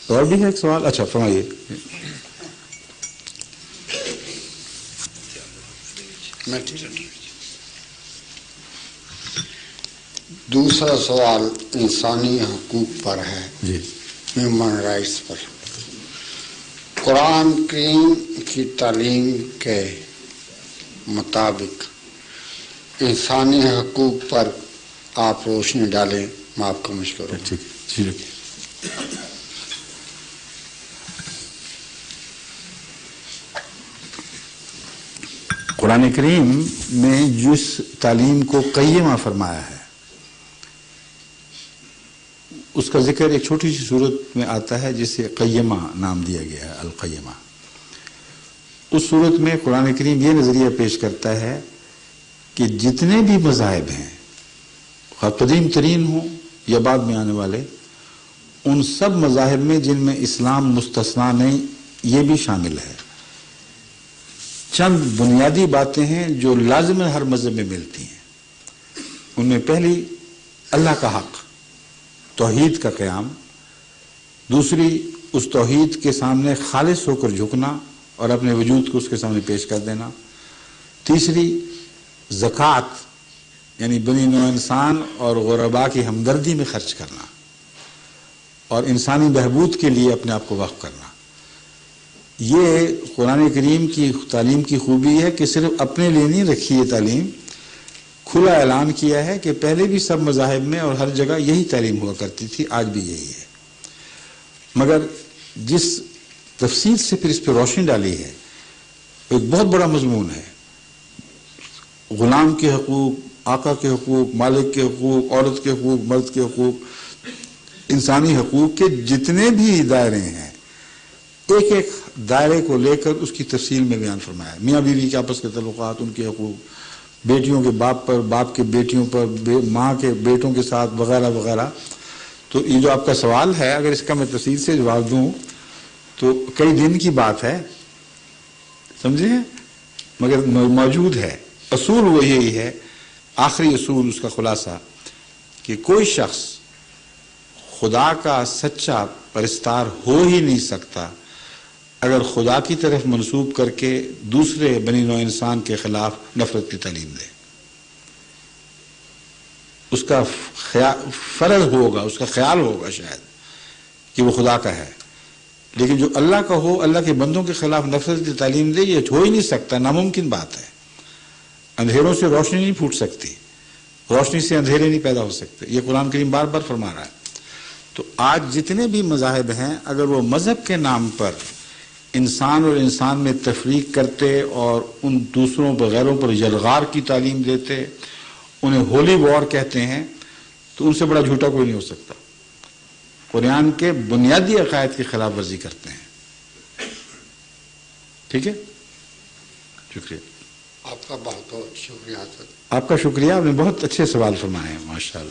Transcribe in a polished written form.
اور بھی ہے ایک سوال؟ اچھا فرمائیے. دوسرا سوال انسانی حقوق پر ہے، جی. ہیومن رائٹس پر. قرآن کریم کی تعلیم کے مطابق انسانی حقوق پر آپ روشنی ڈالیں، میں آپ کا مشکور ہوں. ٹھیک جی. قرآن کریم نے جس تعلیم کو قیمہ فرمایا ہے اس کا ذکر ایک چھوٹی سی صورت میں آتا ہے جسے قیمہ نام دیا گیا ہے، القیمہ. اس صورت میں قرآن کریم یہ نظریہ پیش کرتا ہے کہ جتنے بھی مذاہب ہیں، خواہ قدیم ترین ہوں یا بعد میں آنے والے، ان سب مذاہب میں جن میں اسلام مستثنا نہیں، یہ بھی شامل ہے. چند بنیادی باتیں ہیں جو لازماً ہر مذہب میں ملتی ہیں. ان میں پہلی اللہ کا حق، توحید کا قیام. دوسری اس توحید کے سامنے خالص ہو کر جھکنا اور اپنے وجود کو اس کے سامنے پیش کر دینا. تیسری زکوٰۃ، یعنی بنی نوع انسان اور غرباء کی ہمدردی میں خرچ کرنا اور انسانی بہبود کے لیے اپنے آپ کو وقف کرنا. یہ قرآن کریم کی تعلیم کی خوبی ہے کہ صرف اپنے لیے نہیں رکھی یہ تعلیم، کھلا اعلان کیا ہے کہ پہلے بھی سب مذاہب میں اور ہر جگہ یہی تعلیم ہوا کرتی تھی، آج بھی یہی ہے. مگر جس تفصیل سے پھر اس پہ روشنی ڈالی ہے ایک بہت بڑا مضمون ہے. غلام کے حقوق، آقا کے حقوق، مالک کے حقوق، عورت کے حقوق، مرد کے حقوق، انسانی حقوق کے جتنے بھی دائرے ہیں، ایک ایک دائرے کو لے کر اس کی تفصیل میں بیان فرمایا ہے. میاں بیوی کے آپس کے تعلقات، ان کے حقوق، بیٹیوں کے باپ پر، باپ کے بیٹیوں پر، ماں کے بیٹوں کے ساتھ، وغیرہ وغیرہ. تو یہ جو آپ کا سوال ہے، اگر اس کا میں تفصیل سے جواب دوں تو کئی دن کی بات ہے، سمجھے، مگر موجود ہے. اصول وہ یہی ہے، آخری اصول اس کا خلاصہ، کہ کوئی شخص خدا کا سچا پرستار ہو ہی نہیں سکتا اگر خدا کی طرف منسوب کر کے دوسرے بنی نوع انسان کے خلاف نفرت کی تعلیم دے. اس کا فرض ہوگا، اس کا خیال ہوگا شاید کہ وہ خدا کا ہے، لیکن جو اللہ کا ہو، اللہ کے بندوں کے خلاف نفرت کی تعلیم دے، یہ ہو ہی نہیں سکتا، ناممکن بات ہے. اندھیروں سے روشنی نہیں پھوٹ سکتی، روشنی سے اندھیرے نہیں پیدا ہو سکتے. یہ قرآن کریم بار بار فرما رہا ہے. تو آج جتنے بھی مذاہب ہیں، اگر وہ مذہب کے نام پر انسان اور انسان میں تفریق کرتے اور ان دوسروں پر، غیروں پر یلغار کی تعلیم دیتے، انہیں ہولی وار کہتے ہیں، تو ان سے بڑا جھوٹا کوئی نہیں ہو سکتا. قرآن کے بنیادی عقائد کی خلاف ورزی کرتے ہیں. ٹھیک ہے، شکریہ. آپ کا بہت بہت شکریہ. آپ کا شکریہ، آپ نے بہت اچھے سوال فرمائے ہیں، ماشاء اللہ.